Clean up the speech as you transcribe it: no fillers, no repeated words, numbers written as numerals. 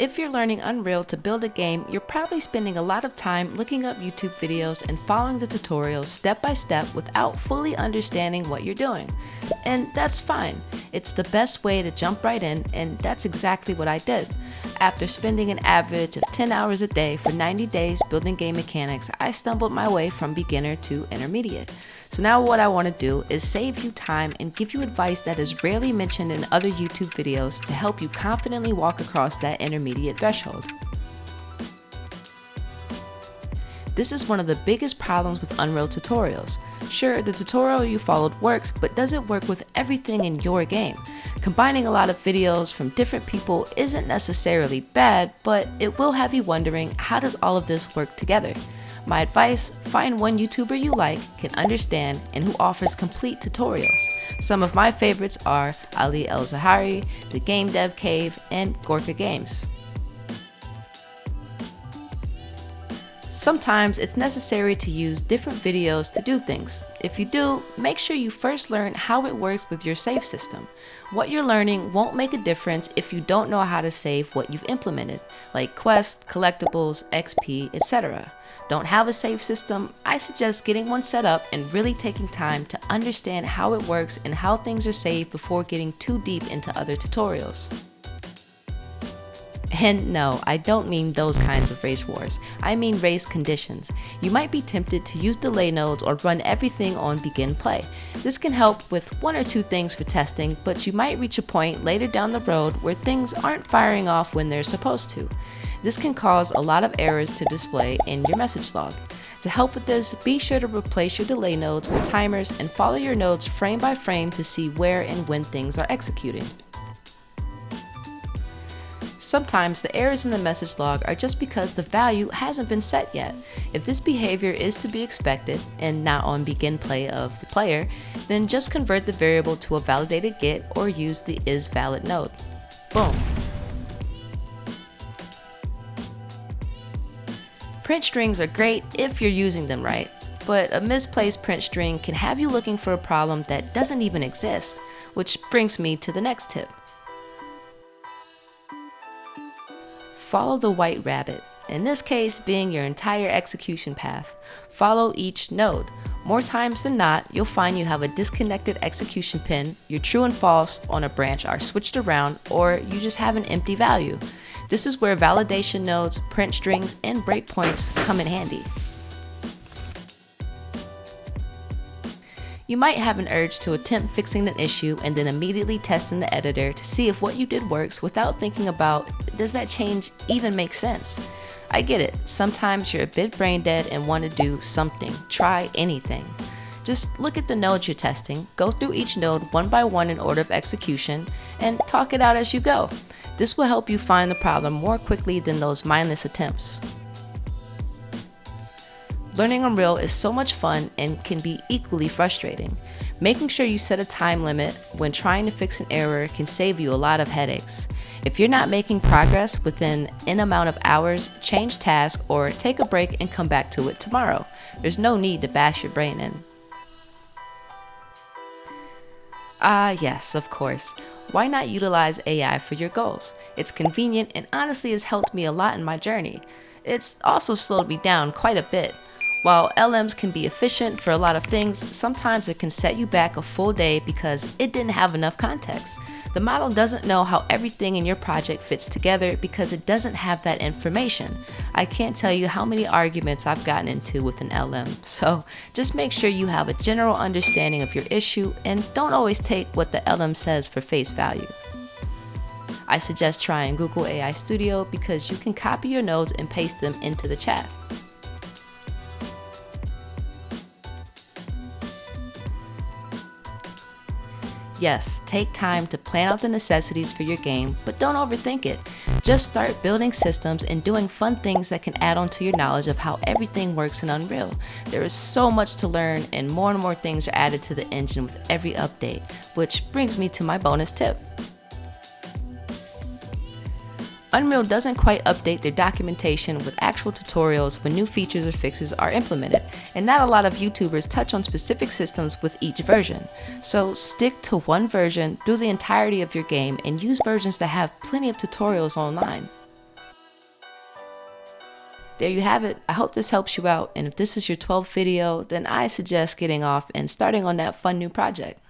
If you're learning Unreal to build a game, you're probably spending a lot of time looking up YouTube videos and following the tutorials step by step without fully understanding what you're doing. And that's fine. It's the best way to jump right in, and that's exactly what I did. After spending an average of 10 hours a day for 90 days building game mechanics, I stumbled my way from beginner to intermediate. So now what I want to do is save you time and give you advice that is rarely mentioned in other YouTube videos to help you confidently walk across that intermediate threshold. This is one of the biggest problems with Unreal tutorials. Sure, the tutorial you followed works, but does it work with everything in your game? Combining a lot of videos from different people isn't necessarily bad, but it will have you wondering, how does all of this work together? My advice, find one YouTuber you like, can understand, and who offers complete tutorials. Some of my favorites are Ali El-Zahari, The Game Dev Cave, and Gorka Games. Sometimes it's necessary to use different videos to do things. If you do, make sure you first learn how it works with your save system. What you're learning won't make a difference if you don't know how to save what you've implemented, like quests, collectibles, XP, etc. Don't have a save system? I suggest getting one set up and really taking time to understand how it works and how things are saved before getting too deep into other tutorials. And no, I don't mean those kinds of race wars. I mean race conditions. You might be tempted to use delay nodes or run everything on begin play. This can help with one or two things for testing, but you might reach a point later down the road where things aren't firing off when they're supposed to. This can cause a lot of errors to display in your message log. To help with this, be sure to replace your delay nodes with timers and follow your nodes frame by frame to see where and when things are executing. Sometimes the errors in the message log are just because the value hasn't been set yet. If this behavior is to be expected and not on begin play of the player, then just convert the variable to a validated get or use the isValid node. Boom. Print strings are great if you're using them right, but a misplaced print string can have you looking for a problem that doesn't even exist, which brings me to the next tip. Follow the white rabbit, in this case being your entire execution path. Follow each node. More times than not, you'll find you have a disconnected execution pin, your true and false on a branch are switched around, or you just have an empty value. This is where validation nodes, print strings, and breakpoints come in handy. You might have an urge to attempt fixing an issue and then immediately test in the editor to see if what you did works without thinking about, does that change even make sense? I get it, sometimes you're a bit brain dead and want to do something, try anything. Just look at the nodes you're testing, go through each node one by one in order of execution, and talk it out as you go. This will help you find the problem more quickly than those mindless attempts. Learning Unreal is so much fun and can be equally frustrating. Making sure you set a time limit when trying to fix an error can save you a lot of headaches. If you're not making progress within an amount of hours, change task or take a break and come back to it tomorrow. There's no need to bash your brain in. Yes, of course. Why not utilize AI for your goals? It's convenient and honestly has helped me a lot in my journey. It's also slowed me down quite a bit. While LMs can be efficient for a lot of things, sometimes it can set you back a full day because it didn't have enough context. The model doesn't know how everything in your project fits together because it doesn't have that information. I can't tell you how many arguments I've gotten into with an LM, so just make sure you have a general understanding of your issue and don't always take what the LM says for face value. I suggest trying Google AI Studio because you can copy your nodes and paste them into the chat. Yes, take time to plan out the necessities for your game, but don't overthink it. Just start building systems and doing fun things that can add on to your knowledge of how everything works in Unreal. There is so much to learn and more things are added to the engine with every update, which brings me to my bonus tip. Unreal doesn't quite update their documentation with actual tutorials when new features or fixes are implemented, and not a lot of YouTubers touch on specific systems with each version. So stick to one version through the entirety of your game and use versions that have plenty of tutorials online. There you have it. I hope this helps you out, and if this is your 12th video, then I suggest getting off and starting on that fun new project.